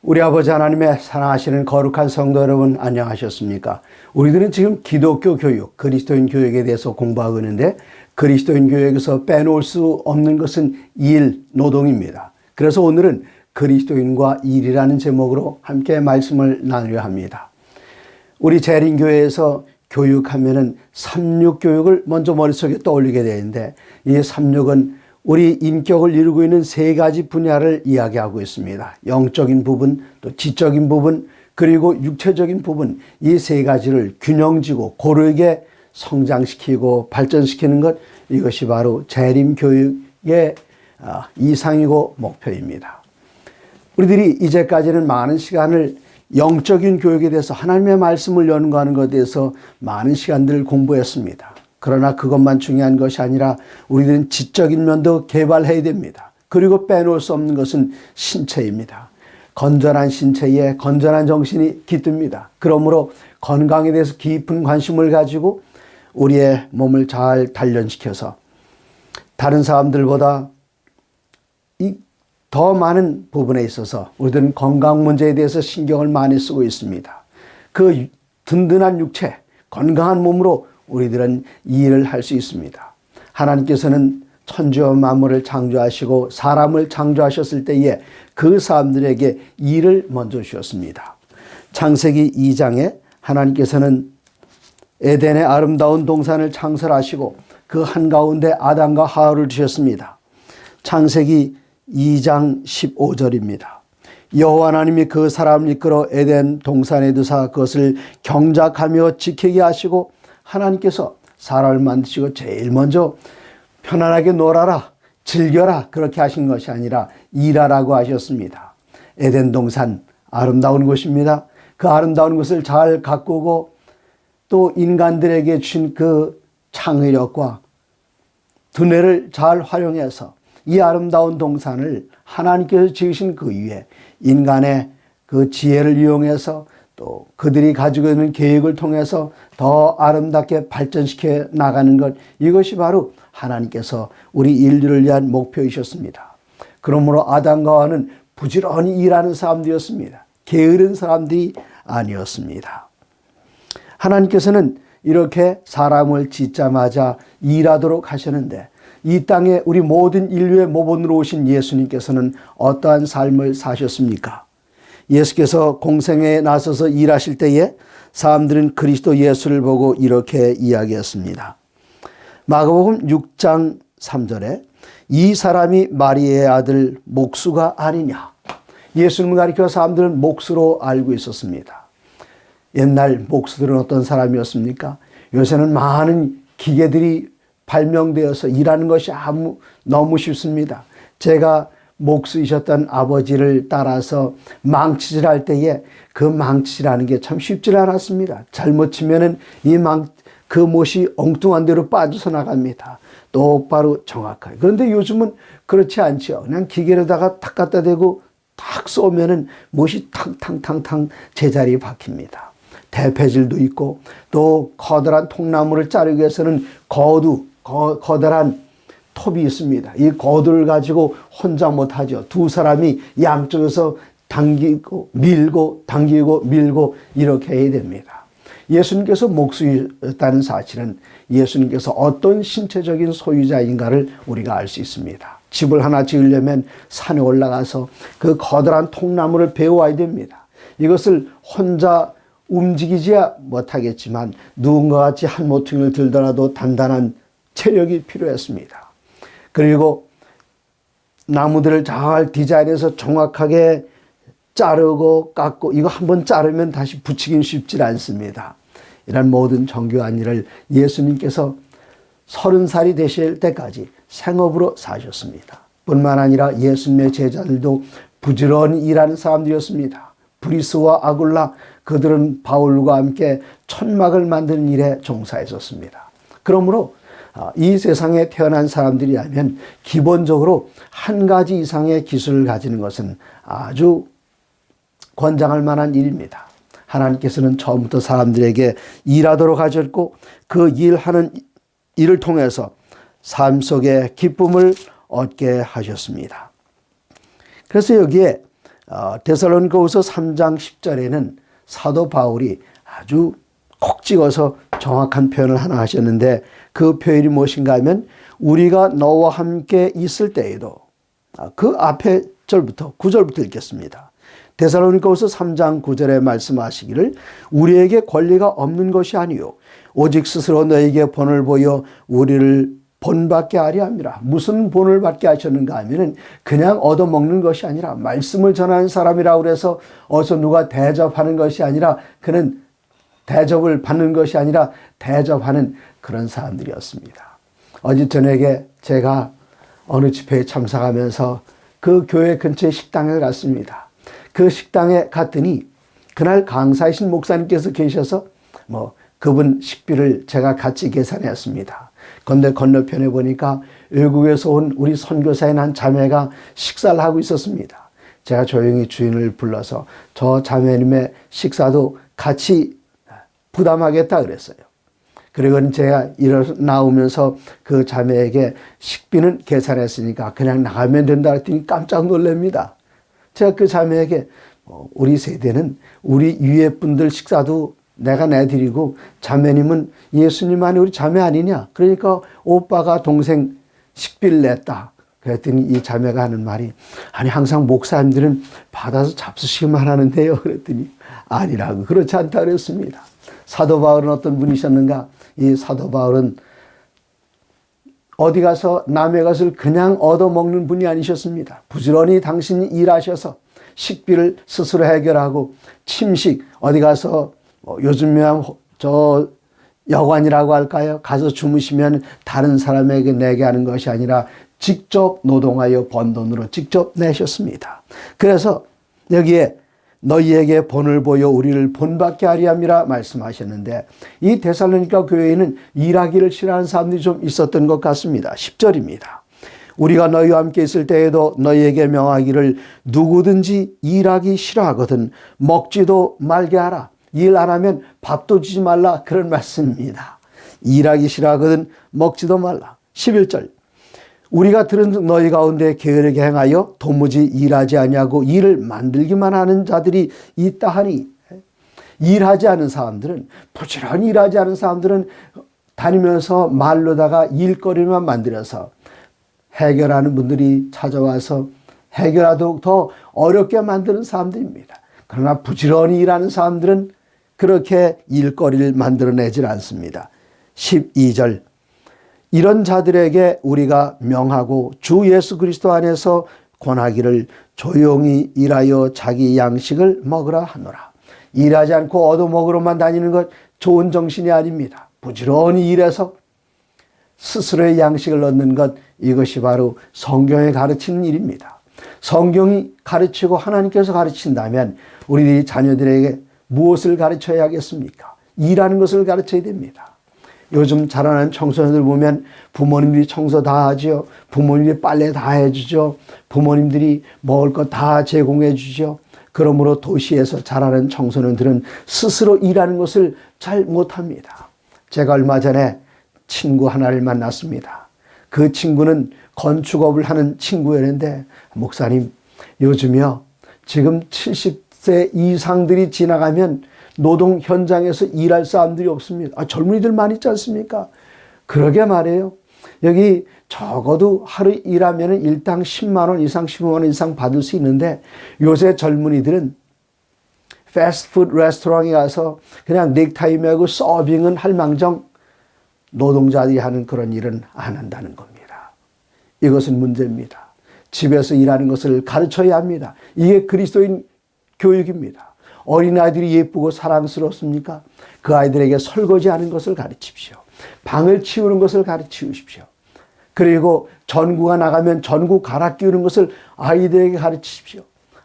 우리 아버지 하나님의 사랑하시는 거룩한 성도 여러분, 안녕하셨습니까? 우리들은 지금 기독교 교육, 그리스도인 교육에 대해서 공부하고 있는데, 그리스도인 교육에서 빼놓을 수 없는 것은 일, 노동입니다. 그래서 오늘은 그리스도인과 일이라는 제목으로 함께 말씀을 나누려 합니다. 우리 재림교회에서 교육하면은 삼육교육을 먼저 머릿속에 떠올리게 되는데, 이 삼육은 우리 인격을 이루고 있는 세 가지 분야를 이야기하고 있습니다. 영적인 부분, 또 지적인 부분, 그리고 육체적인 부분, 이 세 가지를 균형지고 고르게 성장시키고 발전시키는 것, 이것이 바로 재림교육의 이상이고 목표입니다. 우리들이 이제까지는 많은 시간을 영적인 교육에 대해서 하나님의 말씀을 연구하는 것에 대해서 많은 시간들을 공부했습니다. 그러나 그것만 중요한 것이 아니라 우리들은 지적인 면도 개발해야 됩니다. 그리고 빼놓을 수 없는 것은 신체입니다. 건전한 신체에 건전한 정신이 깃듭니다. 그러므로 건강에 대해서 깊은 관심을 가지고 우리의 몸을 잘 단련시켜서 다른 사람들보다 더 많은 부분에 있어서 우리들은 건강 문제에 대해서 신경을 많이 쓰고 있습니다. 그 든든한 육체, 건강한 몸으로 우리들은 이 일을 할 수 있습니다. 하나님께서는 천지와 만물을 창조하시고 사람을 창조하셨을 때에 그 사람들에게 일을 먼저 주셨습니다. 창세기 2장에 하나님께서는 에덴의 아름다운 동산을 창설하시고 그 한가운데 아담과 하와를 주셨습니다. 창세기 2장 15절입니다. 여호와 하나님이 그 사람을 이끌어 에덴 동산에 두사 그것을 경작하며 지키게 하시고, 하나님께서 사람을 만드시고 제일 먼저 편안하게 놀아라, 즐겨라, 그렇게 하신 것이 아니라 일하라고 하셨습니다. 에덴 동산 아름다운 곳입니다. 그 아름다운 곳을 잘 가꾸고 또 인간들에게 준 그 창의력과 두뇌를 잘 활용해서 이 아름다운 동산을 하나님께서 지으신 그 위에 인간의 그 지혜를 이용해서 또 그들이 가지고 있는 계획을 통해서 더 아름답게 발전시켜 나가는 것, 이것이 바로 하나님께서 우리 인류를 위한 목표이셨습니다. 그러므로 아담과 하와는 부지런히 일하는 사람들이었습니다. 게으른 사람들이 아니었습니다. 하나님께서는 이렇게 사람을 짓자마자 일하도록 하셨는데, 이 땅에 우리 모든 인류의 모본으로 오신 예수님께서는 어떠한 삶을 사셨습니까? 예수께서 공생에 나서서 일하실 때에 사람들은 그리스도 예수를 보고 이렇게 이야기했습니다. 마가복음 6장 3절에 이 사람이 마리아의 아들 목수가 아니냐. 예수님을 가리켜 사람들은 목수로 알고 있었습니다. 옛날 목수들은 어떤 사람이었습니까? 요새는 많은 기계들이 발명되어서 일하는 것이 너무 쉽습니다. 제가 목수이셨던 아버지를 따라서 망치질할 때에 그 망치질하는 게 참 쉽지 않았습니다. 잘못 치면은 그 못이 엉뚱한 데로 빠져서 나갑니다. 똑바로 정확하게. 그런데 요즘은 그렇지 않죠. 그냥 기계로다가 탁 갖다 대고 탁 쏘면은 못이 탕탕탕탕 제자리에 박힙니다. 대패질도 있고 또 커다란 통나무를 자르기 위해서는 커다란 톱이 있습니다. 이 거두를 가지고 혼자 못하죠. 두 사람이 양쪽에서 당기고 밀고 당기고 밀고 이렇게 해야 됩니다. 예수님께서 목수였다는 사실은 예수님께서 어떤 신체적인 소유자인가를 우리가 알 수 있습니다. 집을 하나 지으려면 산에 올라가서 그 커다란 통나무를 베어와야 됩니다. 이것을 혼자 움직이지 못하겠지만 누군가 같이 한 모퉁이를 들더라도 단단한 체력이 필요했습니다. 그리고 나무들을 잘 디자인해서 정확하게 자르고 깎고, 이거 한번 자르면 다시 붙이긴 쉽지 않습니다. 이런 모든 정교한 일을 예수님께서 30살이 되실 때까지 생업으로 사셨습니다. 뿐만 아니라 예수님의 제자들도 부지런히 일하는 사람들이었습니다. 브리스와 아굴라, 그들은 바울과 함께 천막을 만드는 일에 종사했었습니다. 그러므로 이 세상에 태어난 사람들이라면 기본적으로 한 가지 이상의 기술을 가지는 것은 아주 권장할 만한 일입니다. 하나님께서는 처음부터 사람들에게 일하도록 하셨고, 그 일하는 일을 통해서 삶 속에 기쁨을 얻게 하셨습니다. 그래서 여기에 데살로니가후서 3장 10절에는 사도 바울이 아주 콕 찍어서 정확한 표현을 하나 하셨는데 그 표현이 무엇인가 하면 우리가 너와 함께 있을 때에도 그 앞에 절부터 9절부터 읽겠습니다. 데살로니가후서 3장 9절에 말씀하시기를 우리에게 권리가 없는 것이 아니요 오직 스스로 너에게 본을 보여 우리를 본받게 하려 함이라. 무슨 본을 받게 하셨는가 하면은 그냥 얻어먹는 것이 아니라 말씀을 전하는 사람이라고 그래서 어서 누가 대접하는 것이 아니라 그는 대접을 받는 것이 아니라 대접하는 그런 사람들이었습니다. 어제 저녁에 제가 어느 집회에 참석하면서 그 교회 근처에 식당에 갔습니다. 그 식당에 갔더니 그날 강사이신 목사님께서 계셔서 그분 식비를 제가 같이 계산했습니다. 그런데 건너편에 보니까 외국에서 온 우리 선교사인 한 자매가 식사를 하고 있었습니다. 제가 조용히 주인을 불러서 저 자매님의 식사도 같이 부담하겠다 그랬어요. 그리고 제가 일어서 나오면서 그 자매에게 식비는 계산했으니까 그냥 나가면 된다 했더니 깜짝 놀랍니다. 제가 그 자매에게 우리 세대는 우리 위에 분들 식사도 내가 내드리고 자매님은 예수님 안에 우리 자매 아니냐. 그러니까 오빠가 동생 식비를 냈다. 그랬더니 이 자매가 하는 말이 아니 항상 목사님들은 받아서 잡수시기만 하는데요. 그랬더니 아니라고 그렇지 않다 그랬습니다. 사도 바울은 어떤 분이셨는가. 이 사도 바울은 어디 가서 남의 것을 그냥 얻어먹는 분이 아니셨습니다. 부지런히 당신이 일하셔서 식비를 스스로 해결하고 침식 어디 가서 요즘에 저 여관이라고 할까요? 가서 주무시면 다른 사람에게 내게 하는 것이 아니라 직접 노동하여 번 돈으로 직접 내셨습니다. 그래서 여기에 너희에게 본을 보여 우리를 본받게 하려 함이라 말씀하셨는데 이 데살로니가 교회에는 일하기를 싫어하는 사람들이 좀 있었던 것 같습니다. 10절입니다. 우리가 너희와 함께 있을 때에도 너희에게 명하기를 누구든지 일하기 싫어하거든 먹지도 말게 하라. 일 안 하면 밥도 주지 말라 그런 말씀입니다. 일하기 싫어하거든 먹지도 말라. 11절 우리가 들은 너희 가운데 게으르게 행하여 도무지 일하지 아니하고 일을 만들기만 하는 자들이 있다 하니 일하지 않은 사람들은 부지런히 일하지 않은 사람들은 다니면서 말로다가 일거리만 만들어서 해결하는 분들이 찾아와서 해결하도록 더 어렵게 만드는 사람들입니다. 그러나 부지런히 일하는 사람들은 그렇게 일거리를 만들어내질 않습니다. 12절 이런 자들에게 우리가 명하고 주 예수 그리스도 안에서 권하기를 조용히 일하여 자기 양식을 먹으라 하노라. 일하지 않고 얻어먹으러만 다니는 것 좋은 정신이 아닙니다. 부지런히 일해서 스스로의 양식을 얻는 것 이것이 바로 성경에 가르치는 일입니다. 성경이 가르치고 하나님께서 가르친다면 우리 자녀들에게 무엇을 가르쳐야 하겠습니까? 일하는 것을 가르쳐야 됩니다. 요즘 자라나는 청소년들 보면 부모님들이 청소 다 하죠. 부모님들이 빨래 다 해주죠. 부모님들이 먹을 것 다 제공해 주죠. 그러므로 도시에서 자라는 청소년들은 스스로 일하는 것을 잘 못합니다. 제가 얼마 전에 친구 하나를 만났습니다. 그 친구는 건축업을 하는 친구였는데 목사님 요즘요 지금 70세 이상들이 지나가면 노동 현장에서 일할 사람들이 없습니다. 젊은이들 많이 있지 않습니까? 그러게 말이에요. 여기 적어도 하루 일하면 일당 10만 원 이상 15만 원 이상 받을 수 있는데 요새 젊은이들은 패스트푸드 레스토랑에 가서 그냥 넥타이 매고 서빙은 할 망정 노동자들이 하는 그런 일은 안 한다는 겁니다. 이것은 문제입니다. 집에서 일하는 것을 가르쳐야 합니다. 이게 그리스도인 교육입니다. 어린아이들이 예쁘고 사랑스럽습니까? 그 아이들에게 설거지하는 것을 가르치십시오. 방을 치우는 것을 가르치십시오. 그리고 전구가 나가면 전구 갈아 끼우는 것을 아이들에게 가르치십시오.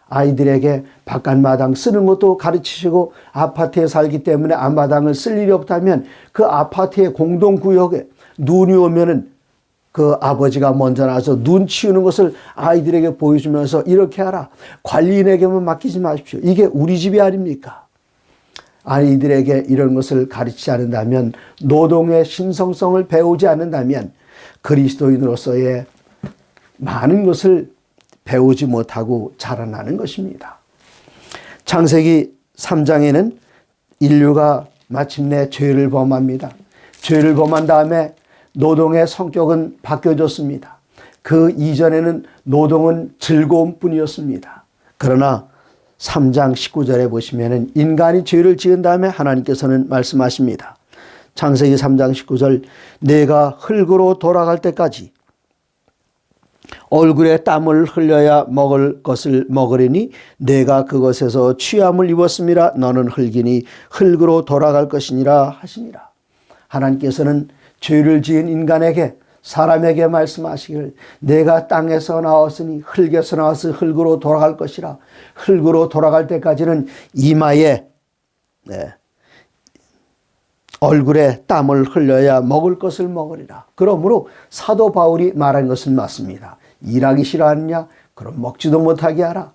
아이들에게 바깥마당 쓰는 것도 가르치시고 아파트에 살기 때문에 앞마당을 쓸 일이 없다면 그 아파트의 공동구역에 눈이 오면은 그 아버지가 먼저 나와서 눈 치우는 것을 아이들에게 보여주면서 이렇게 하라. 관리인에게만 맡기지 마십시오. 이게 우리 집이 아닙니까? 아이들에게 이런 것을 가르치지 않는다면 노동의 신성성을 배우지 않는다면 그리스도인으로서의 많은 것을 배우지 못하고 자라나는 것입니다. 창세기 3장에는 인류가 마침내 죄를 범합니다. 죄를 범한 다음에 노동의 성격은 바뀌어졌습니다. 그 이전에는 노동은 즐거움뿐이었습니다. 그러나 3장 19절에 보시면 인간이 죄를 지은 다음에 하나님께서는 말씀하십니다. 창세기 3장 19절 내가 흙으로 돌아갈 때까지 얼굴에 땀을 흘려야 먹을 것을 먹으리니 내가 그것에서 취함을 입었음이라 너는 흙이니 흙으로 돌아갈 것이니라 하시니라. 하나님께서는 죄를 지은 인간에게 사람에게 말씀하시기를 내가 땅에서 나왔으니 흙에서 나와서 흙으로 돌아갈 것이라. 흙으로 돌아갈 때까지는 이마에 얼굴에 땀을 흘려야 먹을 것을 먹으리라. 그러므로 사도 바울이 말한 것은 맞습니다. 일하기 싫어하느냐? 그럼 먹지도 못하게 하라.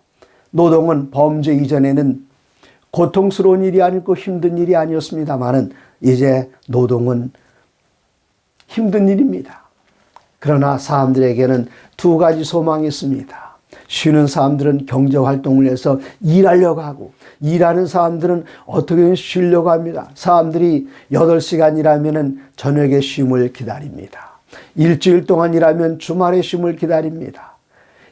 노동은 범죄 이전에는 고통스러운 일이 아니고 힘든 일이 아니었습니다만은 이제 노동은 힘든 일입니다. 그러나 사람들에게는 두 가지 소망이 있습니다. 쉬는 사람들은 경제활동을 해서 일하려고 하고 일하는 사람들은 어떻게든 쉬려고 합니다. 사람들이 8시간 일하면 저녁에 쉼을 기다립니다. 일주일 동안 일하면 주말에 쉼을 기다립니다.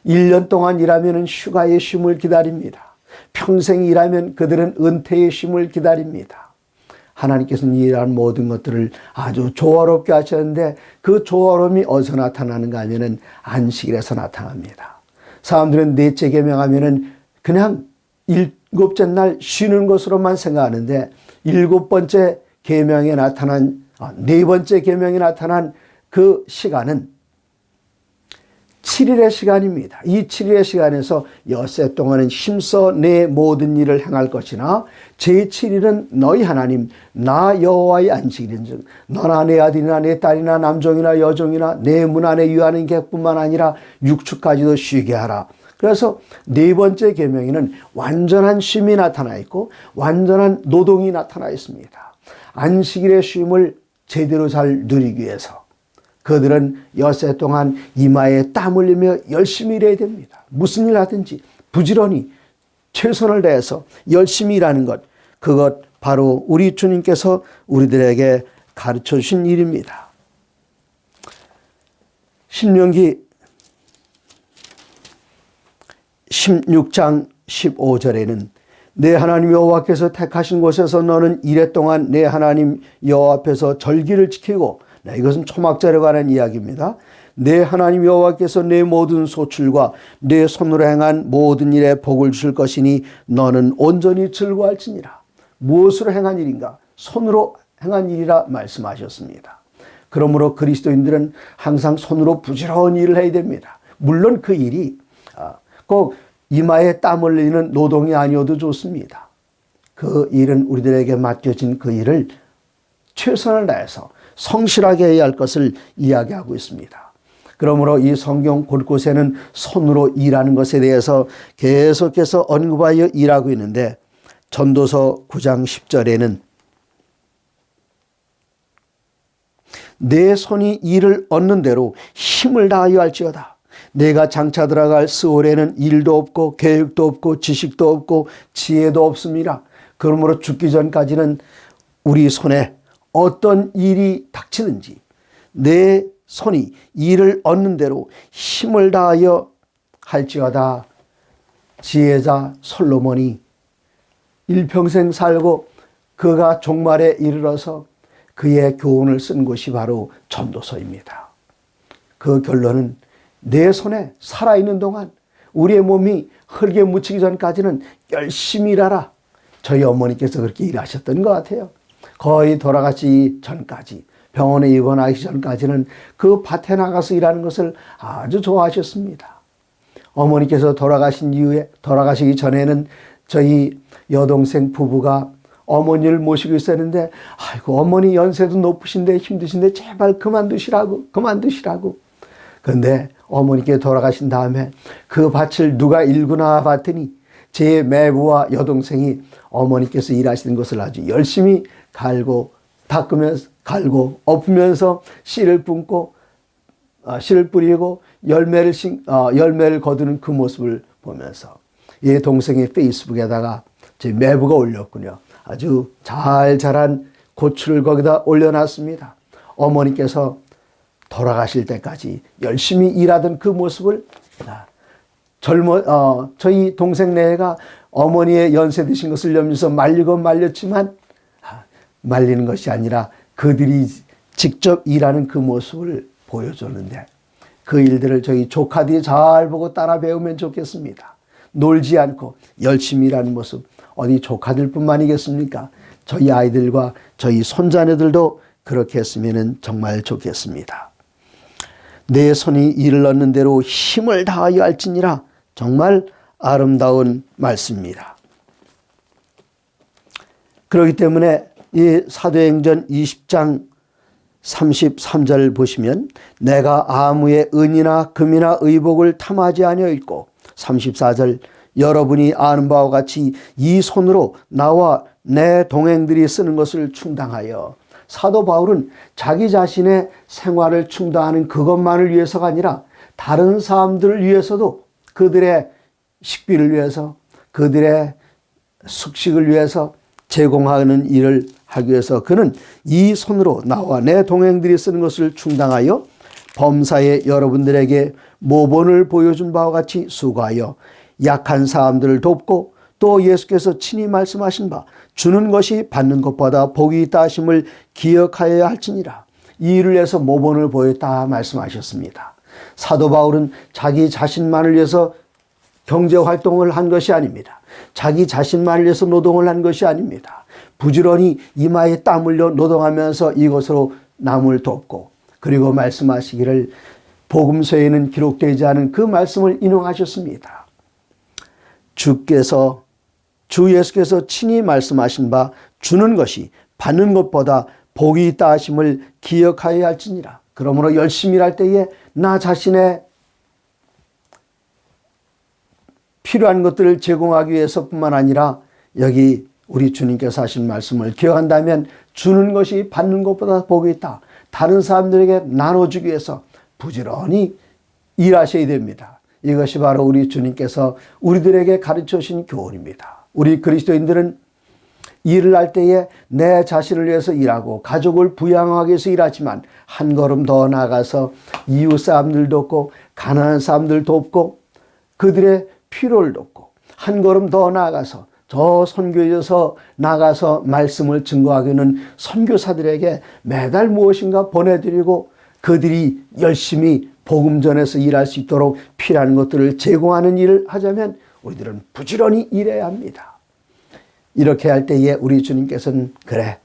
1년 동안 일하면 휴가의 쉼을 기다립니다. 평생 일하면 그들은 은퇴의 쉼을 기다립니다. 하나님께서는 이러한 모든 것들을 아주 조화롭게 하셨는데 그 조화로움이 어디서 나타나는가 하면 안식일에서 나타납니다. 사람들은 넷째 계명하면 그냥 7째 날 쉬는 것으로만 생각하는데 7번째 계명에 나타난 4번째 계명에 나타난 그 시간은 7일의 시간입니다. 이 7일의 시간에서 엿새 동안은 힘써 내 모든 일을 행할 것이나 제7일은 너희 하나님 나 여호와의 안식일인즉 너나 내 아들이나 내 딸이나 남종이나 여종이나 내 문 안에 유하는 객뿐만 아니라 육축까지도 쉬게 하라. 그래서 4번째 계명에는 완전한 쉼이 나타나 있고 완전한 노동이 나타나 있습니다. 안식일의 쉼을 제대로 잘 누리기 위해서 그들은 엿새 동안 이마에 땀 흘리며 열심히 일해야 됩니다. 무슨 일 하든지 부지런히 최선을 다해서 열심히 일하는 것, 그것 바로 우리 주님께서 우리들에게 가르쳐 주신 일입니다. 신명기 16장 15절에는 내 하나님 여호와께서 택하신 곳에서 너는 이래 동안 내 하나님 여호와 앞에서 절기를 지키고 이것은 초막절에 관한 이야기입니다. 내 하나님 여호와께서 내 모든 소출과 내 손으로 행한 모든 일에 복을 주실 것이니 너는 온전히 즐거워할지니라. 무엇으로 행한 일인가? 손으로 행한 일이라 말씀하셨습니다. 그러므로 그리스도인들은 항상 손으로 부지런히 일을 해야 됩니다. 물론 그 일이 꼭 이마에 땀 흘리는 노동이 아니어도 좋습니다. 그 일은 우리들에게 맡겨진 그 일을 최선을 다해서 성실하게 해야 할 것을 이야기하고 있습니다. 그러므로 이 성경 곳곳에는 손으로 일하는 것에 대해서 계속해서 언급하여 일하고 있는데 전도서 9장 10절에는 내 손이 일을 얻는 대로 힘을 다하여 할지어다. 내가 장차 들어갈 스올에는 일도 없고 계획도 없고 지식도 없고 지혜도 없습니다. 그러므로 죽기 전까지는 우리 손에 어떤 일이 닥치는지 내 손이 일을 얻는 대로 힘을 다하여 할지어다. 지혜자 솔로몬이 일평생 살고 그가 종말에 이르러서 그의 교훈을 쓴 곳이 바로 전도서입니다. 그 결론은 내 손에 살아있는 동안 우리의 몸이 흙에 묻히기 전까지는 열심히 일하라. 저희 어머니께서 그렇게 일하셨던 것 같아요. 거의 돌아가시기 전까지, 병원에 입원하기 전까지는 그 밭에 나가서 일하는 것을 아주 좋아하셨습니다. 어머니께서 돌아가시기 전에는 저희 여동생 부부가 어머니를 모시고 있었는데, 아이고, 어머니 연세도 높으신데 힘드신데 제발 그만두시라고. 그런데 어머니께 돌아가신 다음에 그 밭을 누가 일구나 봤더니 제 매부와 여동생이 어머니께서 일하시는 것을 아주 열심히 갈고 닦으면서 갈고 엎으면서 씨를 뿜고 씨를 뿌리고 열매를 거두는 그 모습을 보면서 이 동생이 페이스북에다가 제 매부가 올렸군요. 아주 잘 자란 고추를 거기다 올려놨습니다. 어머니께서 돌아가실 때까지 열심히 일하던 그 모습을 저희 동생 내가 어머니의 연세 드신 것을 염려해서 말리고 말렸지만 말리는 것이 아니라 그들이 직접 일하는 그 모습을 보여줬는데 그 일들을 저희 조카들이 잘 보고 따라 배우면 좋겠습니다. 놀지 않고 열심히 일하는 모습, 어디 조카들뿐만이겠습니까? 저희 아이들과 저희 손자녀들도 그렇게 했으면 정말 좋겠습니다. 내 손이 일을 얻는 대로 힘을 다하여 할지니라. 정말 아름다운 말씀입니다. 그렇기 때문에 이 사도행전 20장 33절 보시면 내가 아무의 은이나 금이나 의복을 탐하지 아니하였고 34절 여러분이 아는 바와 같이 이 손으로 나와 내 동행들이 쓰는 것을 충당하여. 사도 바울은 자기 자신의 생활을 충당하는 그것만을 위해서가 아니라 다른 사람들을 위해서도 그들의 식비를 위해서 그들의 숙식을 위해서 제공하는 일을 하기 위해서 그는 이 손으로 나와 내 동행들이 쓰는 것을 충당하여 범사에 여러분들에게 모본을 보여준 바와 같이 수고하여 약한 사람들을 돕고 또 예수께서 친히 말씀하신 바 주는 것이 받는 것보다 복이 있다 하심을 기억하여야 할지니라. 이 일을 위해서 모본을 보였다 말씀하셨습니다. 사도 바울은 자기 자신만을 위해서 경제활동을 한 것이 아닙니다. 자기 자신만을 위해서 노동을 한 것이 아닙니다. 부지런히 이마에 땀 흘려 노동하면서 이것으로 남을 돕고 그리고 말씀하시기를 복음서에는 기록되지 않은 그 말씀을 인용하셨습니다. 주 예수께서 친히 말씀하신 바 주는 것이 받는 것보다 복이 있다 하심을 기억하여야 할지니라. 그러므로 열심히 일할 때에 나 자신의 필요한 것들을 제공하기 위해서뿐만 아니라 여기 우리 주님께서 하신 말씀을 기억한다면 주는 것이 받는 것보다 복이 있다. 다른 사람들에게 나눠주기 위해서 부지런히 일하셔야 됩니다. 이것이 바로 우리 주님께서 우리들에게 가르쳐 주신 교훈입니다. 우리 그리스도인들은 일을 할 때에 내 자신을 위해서 일하고 가족을 부양하기 위해서 일하지만 한 걸음 더 나아가서 이웃 사람들 돕고 가난한 사람들 돕고 그들의 필요를 돕고 한 걸음 더 나아가서 저 선교에서 나가서 말씀을 증거하기는 선교사들에게 매달 무엇인가 보내드리고 그들이 열심히 복음 전에서 일할 수 있도록 필요한 것들을 제공하는 일을 하자면 우리들은 부지런히 일해야 합니다. 이렇게 할 때에 우리 주님께서는 그래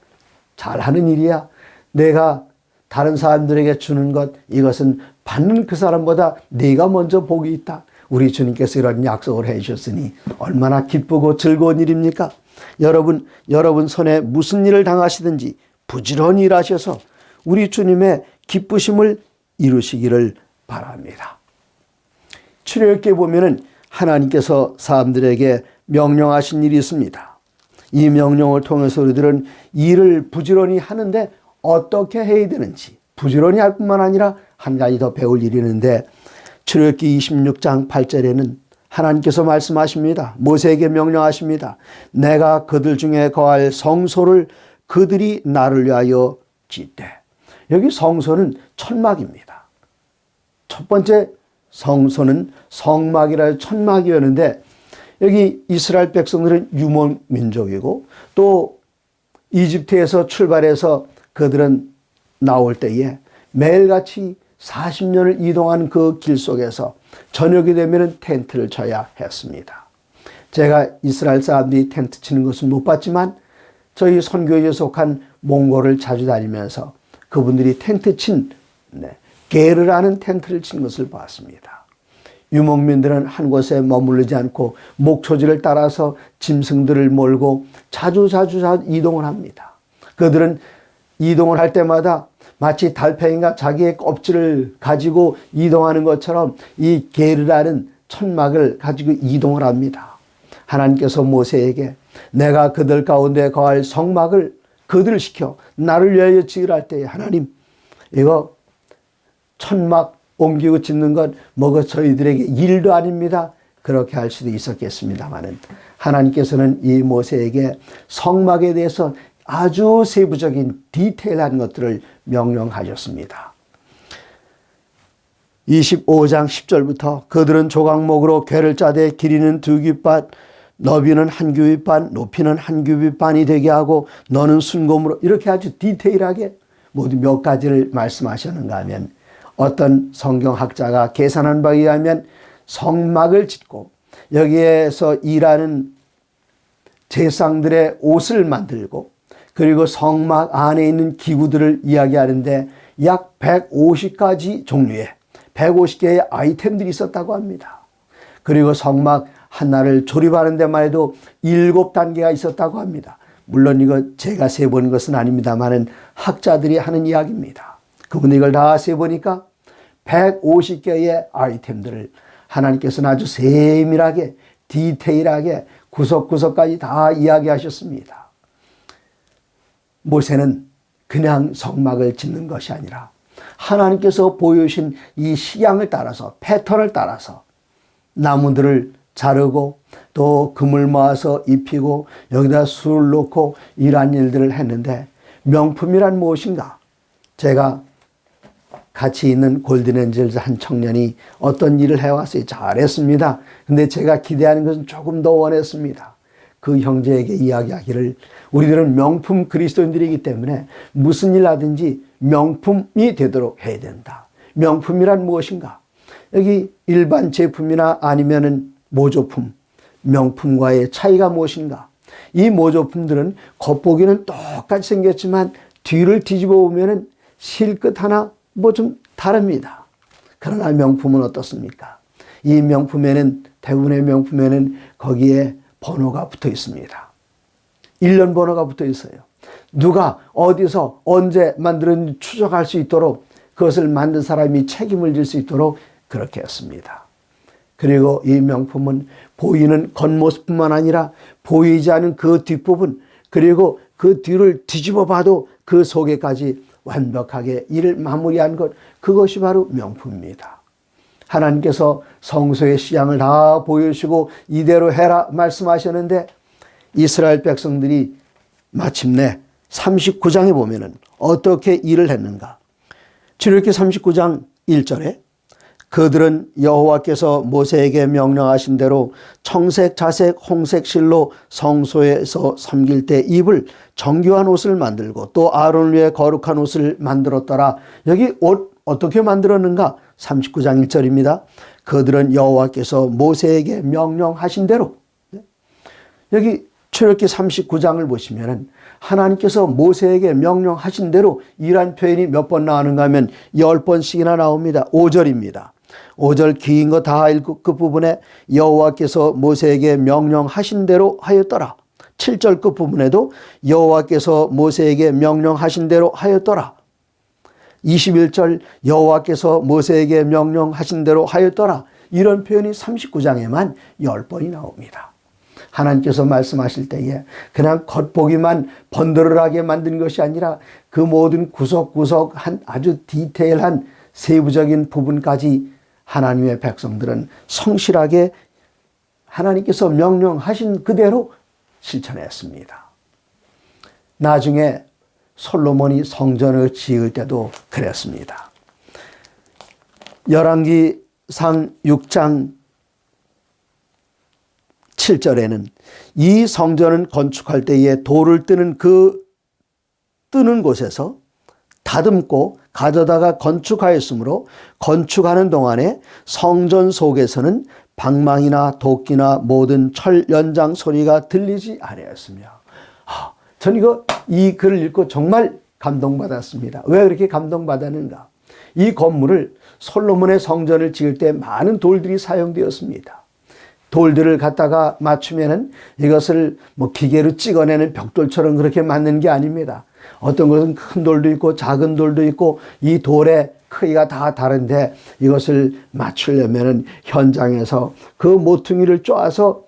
잘하는 일이야. 내가 다른 사람들에게 주는 것 이것은 받는 그 사람보다 네가 먼저 복이 있다. 우리 주님께서 이런 약속을 해 주셨으니 얼마나 기쁘고 즐거운 일입니까? 여러분 손에 무슨 일을 당하시든지 부지런히 일하셔서 우리 주님의 기쁘심을 이루시기를 바랍니다. 출애굽기에 보면은 하나님께서 사람들에게 명령하신 일이 있습니다. 이 명령을 통해서 우리들은 일을 부지런히 하는데 어떻게 해야 되는지 부지런히 할 뿐만 아니라 한 가지 더 배울 일이 있는데 출애굽기 26장 8절에는 하나님께서 말씀하십니다. 모세에게 명령하십니다. 내가 그들 중에 거할 성소를 그들이 나를 위하여 짓되. 여기 성소는 천막입니다. 첫 번째 성소는 성막이라 해서 천막이었는데 여기 이스라엘 백성들은 유목민족이고 또 이집트에서 출발해서 그들은 나올 때에 매일같이 40년을 이동한 그 길 속에서 저녁이 되면 텐트를 쳐야 했습니다. 제가 이스라엘 사람들이 텐트 치는 것은 못 봤지만 저희 선교에 속한 몽골을 자주 다니면서 그분들이 텐트 친 게르라는 텐트를 친 것을 봤습니다. 유목민들은 한 곳에 머무르지 않고 목초지를 따라서 짐승들을 몰고 자주 이동을 합니다. 그들은 이동을 할 때마다 마치 달팽이가 자기의 껍질을 가지고 이동하는 것처럼 이 게르라는 천막을 가지고 이동을 합니다. 하나님께서 모세에게 내가 그들 가운데 거할 성막을 그들을 시켜 나를 위하여 지으라 할 때에 하나님 이거 천막 옮기고 짓는 것 뭐가 저희들에게 일도 아닙니다. 그렇게 할 수도 있었겠습니다만은 하나님께서는 이 모세에게 성막에 대해서 아주 세부적인 디테일한 것들을 명령하셨습니다. 25장 10절부터 그들은 조각목으로 궤를 짜되 길이는 2규빗, 너비는 1규빗, 높이는 1규빗반이 되게 하고 너는 순금으로, 이렇게 아주 디테일하게 모두 몇 가지를 말씀하셨는가 하면, 어떤 성경학자가 계산한 바에 의하면 성막을 짓고 여기에서 일하는 제사장들의 옷을 만들고 그리고 성막 안에 있는 기구들을 이야기하는데 약 150가지 종류의 150개의 아이템들이 있었다고 합니다. 그리고 성막 하나를 조립하는 데만 해도 7단계가 있었다고 합니다. 물론 이거 제가 세본 것은 아닙니다만은 학자들이 하는 이야기입니다. 그분이 이걸 다 세보니까 150개의 아이템들을 하나님께서는 아주 세밀하게 디테일하게 구석구석까지 다 이야기하셨습니다. 모세는 그냥 성막을 짓는 것이 아니라 하나님께서 보여주신 이 식양을 따라서, 패턴을 따라서 나무들을 자르고 또 금을 모아서 입히고 여기다 술을 넣고 이러한 일들을 했는데, 명품이란 무엇인가? 제가 같이 있는 골든엔젤스 한 청년이 어떤 일을 해왔어요. 잘했습니다. 근데 제가 기대하는 것은 조금 더 원했습니다. 그 형제에게 이야기하기를, 우리들은 명품 그리스도인들이기 때문에 무슨 일 하든지 명품이 되도록 해야 된다. 명품이란 무엇인가? 여기 일반 제품이나 아니면은 모조품, 명품과의 차이가 무엇인가? 이 모조품들은 겉보기는 똑같이 생겼지만 뒤를 뒤집어 보면은 실끝 하나 뭐 좀 다릅니다. 그러나 명품은 어떻습니까? 이 명품에는, 대부분의 명품에는 거기에 번호가 붙어 있습니다. 1년 번호가 붙어 있어요. 누가 어디서 언제 만들었는지 추적할 수 있도록, 그것을 만든 사람이 책임을 질 수 있도록 그렇게 했습니다. 그리고 이 명품은 보이는 겉모습뿐만 아니라 보이지 않은 그 뒷부분, 그리고 그 뒤를 뒤집어 봐도 그 속에까지 완벽하게 일을 마무리한 것, 그것이 바로 명품입니다. 하나님께서 성소의 식양을 다 보여주시고 이대로 해라 말씀하셨는데, 이스라엘 백성들이 마침내 39장에 보면은 어떻게 일을 했는가? 출애굽기 39장 1절에 그들은 여호와께서 모세에게 명령하신 대로 청색, 자색, 홍색 실로 성소에서 섬길 때 입을 정교한 옷을 만들고 또 아론을 위해 거룩한 옷을 만들었더라. 여기 옷 어떻게 만들었는가? 39장 1절입니다. 그들은 여호와께서 모세에게 명령하신 대로. 여기 출애굽기 39장을 보시면은 하나님께서 모세에게 명령하신 대로 이란 표현이 몇 번 나오는가 하면 10번씩이나 나옵니다. 5절입니다. 5절 긴 거 다 읽고 끝부분에 여호와께서 모세에게 명령하신 대로 하였더라. 7절 끝부분에도 여호와께서 모세에게 명령하신 대로 하였더라. 21절 여호와께서 모세에게 명령하신 대로 하였더라. 이런 표현이 39장에만 10번이 나옵니다. 하나님께서 말씀하실 때에 그냥 겉보기만 번들어하게 만든 것이 아니라 그 모든 구석구석한 아주 디테일한 세부적인 부분까지 하나님의 백성들은 성실하게 하나님께서 명령하신 그대로 실천했습니다. 나중에 솔로몬이 성전을 지을 때도 그랬습니다. 열왕기상 6장 7절에는 이 성전은 건축할 때에 돌을 뜨는 곳에서 다듬고 가져다가 건축하였으므로 건축하는 동안에 성전 속에서는 방망이나 도끼나 모든 철 연장 소리가 들리지 아니하였으며. 전 이 글을 읽고 정말 감동받았습니다. 왜 그렇게 감동받았는가? 이 건물을 솔로몬의 성전을 지을 때 많은 돌들이 사용되었습니다. 돌들을 갖다가 맞추면은 이것을 기계로 찍어내는 벽돌처럼 그렇게 만든 게 아닙니다. 어떤 것은 큰 돌도 있고 작은 돌도 있고 이 돌의 크기가 다 다른데 이것을 맞추려면은 현장에서 그 모퉁이를 쪼아서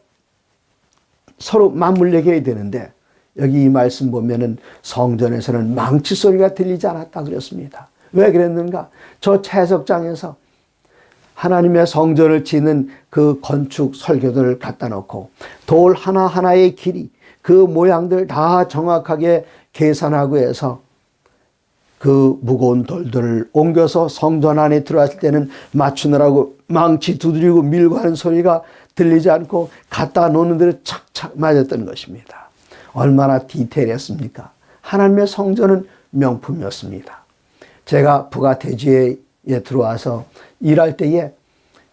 서로 맞물리게 해야 되는데, 여기 이 말씀 보면은 성전에서는 망치 소리가 들리지 않았다 그랬습니다. 왜 그랬는가? 저 채석장에서 하나님의 성전을 짓는 그 건축 설교들을 갖다 놓고 돌 하나하나의 길이 그 모양들 다 정확하게 계산하고 해서 그 무거운 돌들을 옮겨서 성전 안에 들어왔을 때는 맞추느라고 망치 두드리고 밀고 하는 소리가 들리지 않고 갖다 놓는 대로 착착 맞았던 것입니다. 얼마나 디테일했습니까? 하나님의 성전은 명품이었습니다. 제가 부가대지에 들어와서 일할 때에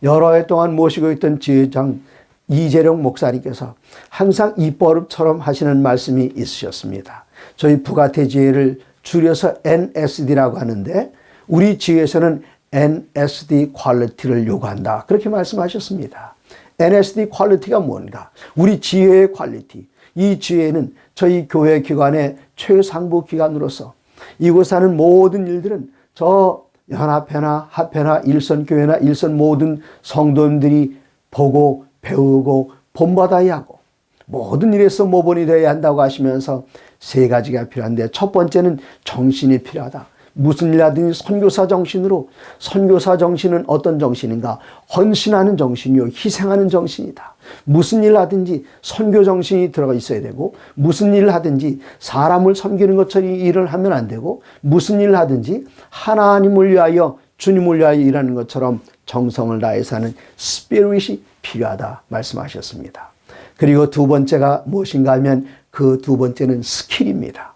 여러 해 동안 모시고 있던 지회장 이재룡 목사님께서 항상 입버릇처럼 하시는 말씀이 있으셨습니다. 저희 부가대지회를 줄여서 NSD라고 하는데 우리 지회에서는 NSD 퀄리티를 요구한다. 그렇게 말씀하셨습니다. NSD 퀄리티가 뭔가? 우리 지회의 퀄리티. 이 지회는 저희 교회 기관의 최상부 기관으로서 이곳에 하는 모든 일들은 저 연합회나 합회나 일선교회나 일선 모든 성도님들이 보고 배우고 본받아야 하고 모든 일에서 모본이 되어야 한다고 하시면서 세 가지가 필요한데 첫 번째는 정신이 필요하다. 무슨 일 하든지 선교사 정신으로. 선교사 정신은 어떤 정신인가? 헌신하는 정신이요, 희생하는 정신이다. 무슨 일 하든지 선교 정신이 들어가 있어야 되고, 무슨 일을 하든지 사람을 섬기는 것처럼 일을 하면 안 되고, 무슨 일을 하든지 하나님을 위하여 주님을 위하여 일하는 것처럼 정성을 다해서 하는 스피릿이 필요하다 말씀하셨습니다. 그리고 두 번째가 무엇인가 하면 그 두 번째는 스킬입니다.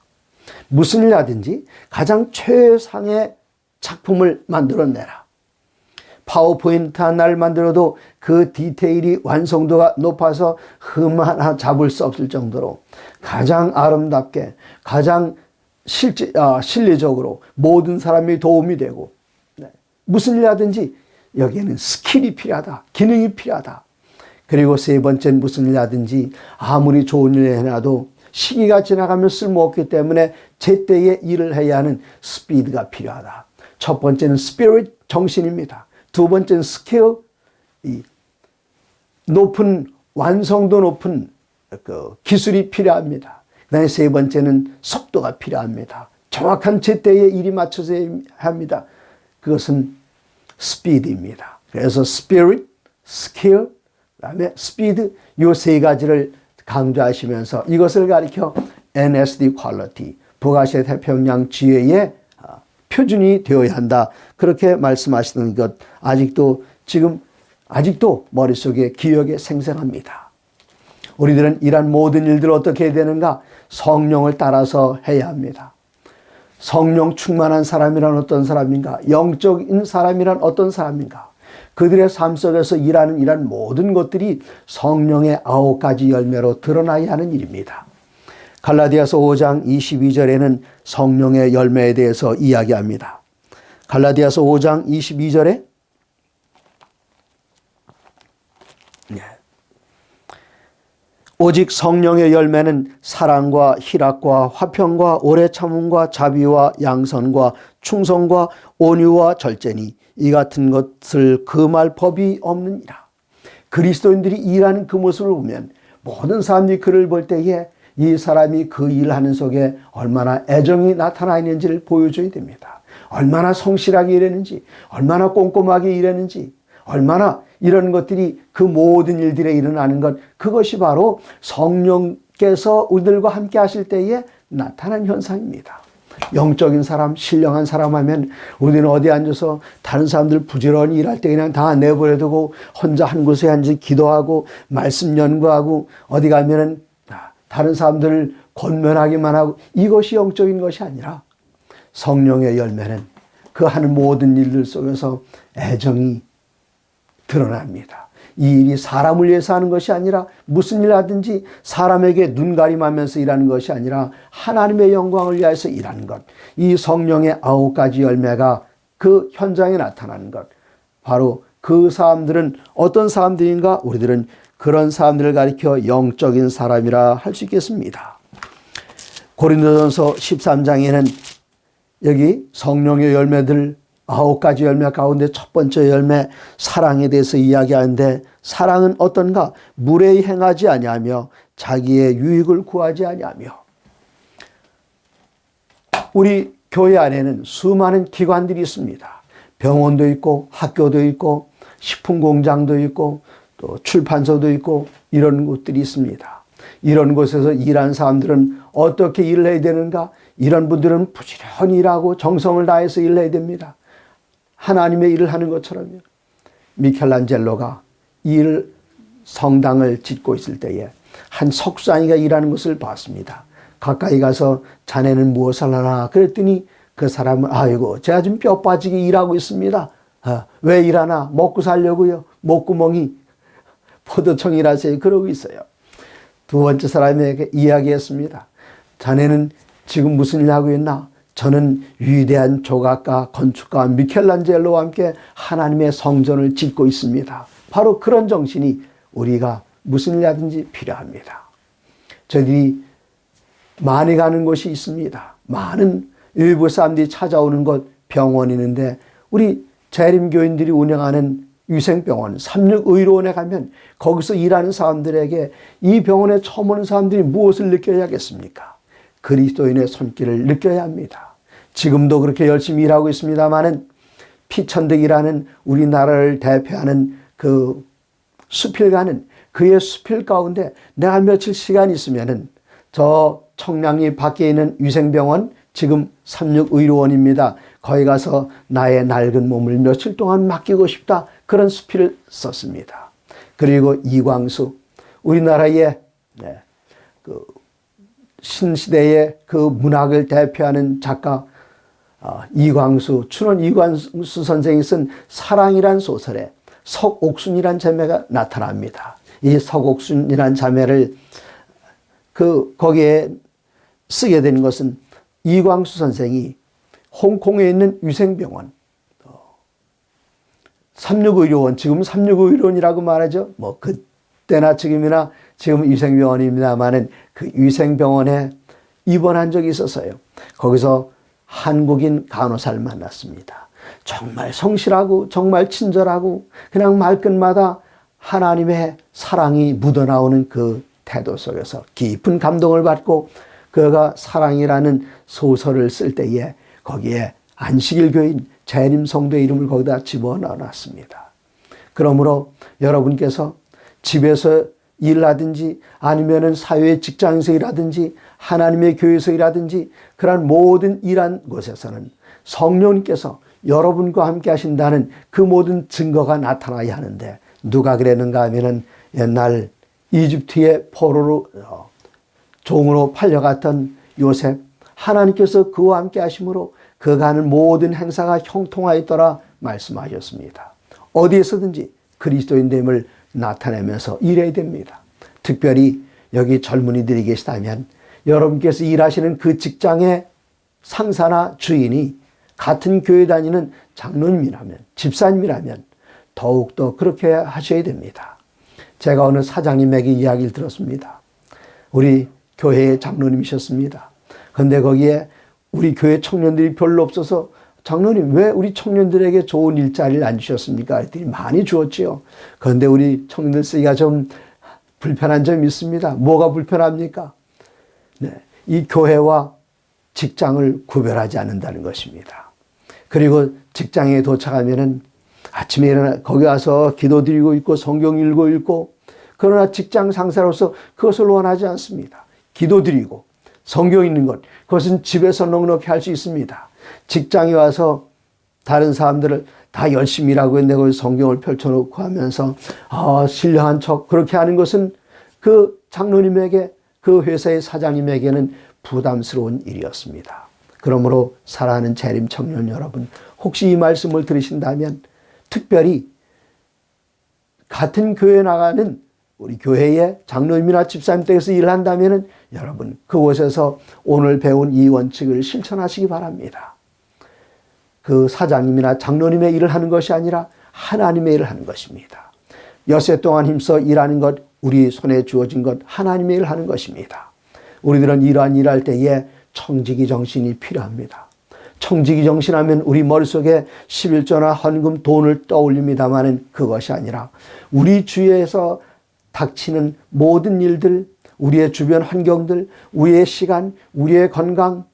무슨 일 하든지 가장 최상의 작품을 만들어내라. 파워포인트 하나를 만들어도 그 디테일이 완성도가 높아서 흠 하나 잡을 수 없을 정도로 가장 아름답게 가장 실리적으로 모든 사람이 도움이 되고, 무슨 일 하든지 여기에는 스킬이 필요하다. 기능이 필요하다. 그리고 세 번째는 무슨 일 하든지 아무리 좋은 일을 해놔도 시기가 지나가면 쓸모없기 때문에 제때에 일을 해야 하는 스피드가 필요하다. 첫 번째는 스피릿, 정신입니다. 두 번째는 스킬, 이 높은 완성도 높은 그 기술이 필요합니다. 그다음에 세 번째는 속도가 필요합니다. 정확한 제때에 일이 맞춰져야 합니다. 그것은 스피드입니다. 그래서 스피릿, 스킬, 그다음에 스피드, 이 세 가지를 강조하시면서 이것을 가리켜 NSD 퀄리티, 북아시아 태평양 지회의 표준이 되어야 한다. 그렇게 말씀하시는 것 아직도 머릿속에 기억에 생생합니다. 우리들은 이런 모든 일들을 어떻게 해야 되는가? 성령을 따라서 해야 합니다. 성령 충만한 사람이란 어떤 사람인가? 영적인 사람이란 어떤 사람인가? 그들의 삶 속에서 일하는 이런 모든 것들이 성령의 9가지 열매로 드러나야 하는 일입니다. 갈라디아서 5장 22절에는 성령의 열매에 대해서 이야기합니다. 갈라디아서 5장 22절에 오직 성령의 열매는 사랑과 희락과 화평과 오래 참음과 자비와 양선과 충성과 온유와 절제니 이 같은 것을 금할 법이 없느니라. 그리스도인들이 일하는 그 모습을 보면 모든 사람들이 그를 볼 때에 이 사람이 그 일하는 속에 얼마나 애정이 나타나 있는지를 보여줘야 됩니다. 얼마나 성실하게 일했는지, 얼마나 꼼꼼하게 일했는지, 얼마나 이런 것들이 그 모든 일들에 일어나는 것, 그것이 바로 성령께서 우리들과 함께 하실 때에 나타난 현상입니다. 영적인 사람, 신령한 사람 하면 우리는 어디 앉아서 다른 사람들 부지런히 일할 때 그냥 다 내버려두고 혼자 한 곳에 앉아 기도하고 말씀 연구하고 어디 가면은 다른 사람들을 권면하기만 하고, 이것이 영적인 것이 아니라 성령의 열매는 그 하는 모든 일들 속에서 애정이 드러납니다. 이 일이 사람을 위해서 하는 것이 아니라 무슨 일 하든지 사람에게 눈가림하면서 일하는 것이 아니라 하나님의 영광을 위해서 일하는 것. 이 성령의 9가지 열매가 그 현장에 나타나는 것. 바로 그 사람들은 어떤 사람들인가? 우리들은 그런 사람들을 가리켜 영적인 사람이라 할 수 있겠습니다. 고린도전서 13장에는 여기 성령의 열매들 9가지 열매 가운데 첫 번째 열매 사랑에 대해서 이야기하는데, 사랑은 어떤가? 무례히 행하지 아니하며 자기의 유익을 구하지 아니하며. 우리 교회 안에는 수많은 기관들이 있습니다. 병원도 있고 학교도 있고 식품 공장도 있고 또 출판소도 있고 이런 곳들이 있습니다. 이런 곳에서 일하는 사람들은 어떻게 일을 해야 되는가? 이런 분들은 부지런히 일하고 정성을 다해서 일을 해야 됩니다. 하나님의 일을 하는 것처럼요. 미켈란젤로가 성당을 짓고 있을 때에 한 석상이가 일하는 것을 봤습니다. 가까이 가서 자네는 무엇을 하나 그랬더니 그 사람은 아이고 제가 지금 뼈 빠지게 일하고 있습니다. 왜 일하나? 먹고 살려고요. 목구멍이 포도청이라서 그러고 있어요. 두 번째 사람에게 이야기했습니다. 자네는 지금 무슨 일 하고 있나? 저는 위대한 조각가, 건축가 미켈란젤로와 함께 하나님의 성전을 짓고 있습니다. 바로 그런 정신이 우리가 무슨 일 하든지 필요합니다. 저희들이 많이 가는 곳이 있습니다. 많은 일부 사람들이 찾아오는 곳 병원이 있는데 우리 재림교인들이 운영하는 위생병원 삼육의료원에 가면 거기서 일하는 사람들에게 이 병원에 처음 오는 사람들이 무엇을 느껴야겠습니까? 그리스도인의 손길을 느껴야 합니다. 지금도 그렇게 열심히 일하고 있습니다마는 피천득이라는 우리나라를 대표하는 그 수필가는 그의 수필 가운데 내가 며칠 시간이 있으면은 저 청량리 밖에 있는 위생병원 지금 삼육의료원입니다. 거기 가서 나의 낡은 몸을 며칠 동안 맡기고 싶다. 그런 수필을 썼습니다. 그리고 이광수 우리나라의 그 신시대의 그 문학을 대표하는 작가 춘원 이광수 선생이 쓴 사랑이란 소설에 석옥순이란 자매가 나타납니다. 이 석옥순이란 자매를 거기에 쓰게 된 것은 이광수 선생이 홍콩에 있는 위생병원 삼육의료원, 지금 삼육의료원이라고 말하죠. 뭐 그때나 지금이나 지금 위생병원입니다만은 그 위생병원에 입원한 적이 있었어요. 거기서 한국인 간호사를 만났습니다. 정말 성실하고 정말 친절하고 그냥 말끝마다 하나님의 사랑이 묻어나오는 그 태도 속에서 깊은 감동을 받고 그가 사랑이라는 소설을 쓸 때에 거기에 안식일 교인 재림 성도의 이름을 거기다 집어넣어놨습니다. 그러므로 여러분께서 집에서 일하든지 아니면은 사회 직장에서 일하든지 하나님의 교회에서 일하든지 그런 모든 일한 곳에서는 성령님께서 여러분과 함께 하신다는 그 모든 증거가 나타나야 하는데 누가 그랬는가 하면은 옛날 이집트의 포로로 종으로 팔려갔던 요셉 하나님께서 그와 함께 하심으로 그가 하는 모든 행사가 형통하였더라 말씀하셨습니다. 어디에서든지 그리스도인됨을 나타내면서 일해야 됩니다. 특별히 여기 젊은이들이 계시다면 여러분께서 일하시는 그 직장의 상사나 주인이 같은 교회 다니는 장로님이라면 집사님이라면 더욱더 그렇게 하셔야 됩니다. 제가 어느 사장님에게 이야기를 들었습니다. 우리 교회의 장로님이셨습니다. 그런데 거기에 우리 교회 청년들이 별로 없어서 장로님 왜 우리 청년들에게 좋은 일자리를 안 주셨습니까? 그랬더니 많이 주었지요. 그런데 우리 청년들 쓰기가 좀 불편한 점이 있습니다. 뭐가 불편합니까? 이 교회와 직장을 구별하지 않는다는 것입니다. 그리고 직장에 도착하면은 아침에 일어나 거기 와서 기도드리고 있고 성경 읽고 그러나 직장 상사로서 그것을 원하지 않습니다. 기도드리고 성경 읽는 것 그것은 집에서 넉넉히 할 수 있습니다. 직장에 와서 다른 사람들을 다 열심히 일하고 있는데 거기 성경을 펼쳐놓고 하면서 신령한 척 그렇게 하는 것은 그 장로님에게 그 회사의 사장님에게는 부담스러운 일이었습니다. 그러므로 사랑하는 재림 청년 여러분 혹시 이 말씀을 들으신다면 특별히 같은 교회에 나가는 우리 교회의 장로님이나 집사님 댁에서 일을 한다면 여러분 그곳에서 오늘 배운 이 원칙을 실천하시기 바랍니다. 그 사장님이나 장로님의 일을 하는 것이 아니라 하나님의 일을 하는 것입니다. 엿새 동안 힘써 일하는 것 우리 손에 주어진 것 하나님의 일을 하는 것입니다. 우리들은 이러한 일할 때에 청지기 정신이 필요합니다. 청지기 정신하면 우리 머릿속에 11조나 헌금 돈을 떠올립니다마는 그것이 아니라 우리 주위에서 닥치는 모든 일들, 우리의 주변 환경들, 우리의 시간, 우리의 건강,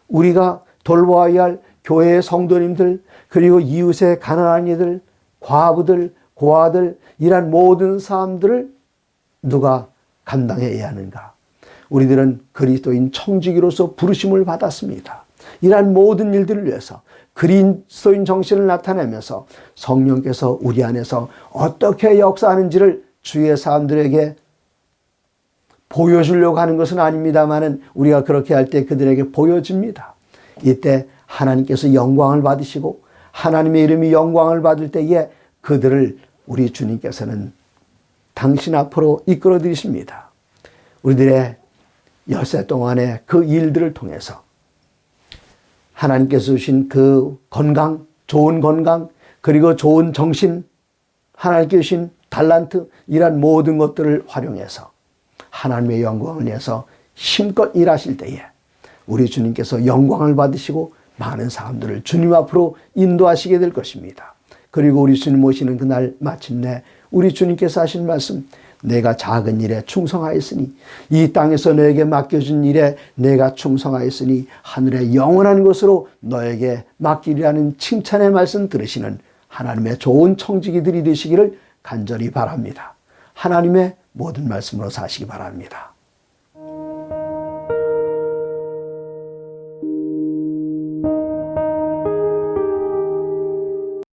우리가 돌보아야 할 교회의 성도님들, 그리고 이웃의 가난한 이들, 과부들, 고아들, 이런 모든 사람들을 누가 감당해야 하는가? 우리들은 그리스도인 청지기로서 부르심을 받았습니다. 이러한 모든 일들을 위해서 그리스도인 정신을 나타내면서 성령께서 우리 안에서 어떻게 역사하는지를 주위의 사람들에게 보여주려고 하는 것은 아닙니다만은 우리가 그렇게 할 때 그들에게 보여집니다. 이때 하나님께서 영광을 받으시고 하나님의 이름이 영광을 받을 때에 그들을 우리 주님께서는 당신 앞으로 이끌어 들이십니다. 우리들의 엿새 동안의 그 일들을 통해서 하나님께서 주신 그 건강, 좋은 건강, 그리고 좋은 정신, 하나님께 주신 달란트, 이런 모든 것들을 활용해서 하나님의 영광을 위해서 힘껏 일하실 때에 우리 주님께서 영광을 받으시고 많은 사람들을 주님 앞으로 인도하시게 될 것입니다. 그리고 우리 주님 모시는 그날 마침내 우리 주님께서 하신 말씀, 내가 작은 일에 충성하였으니 이 땅에서 너에게 맡겨준 일에 내가 충성하였으니 하늘의 영원한 것으로 너에게 맡기리라는 칭찬의 말씀 들으시는 하나님의 좋은 청지기들이 되시기를 간절히 바랍니다. 하나님의 모든 말씀으로 사시기 바랍니다.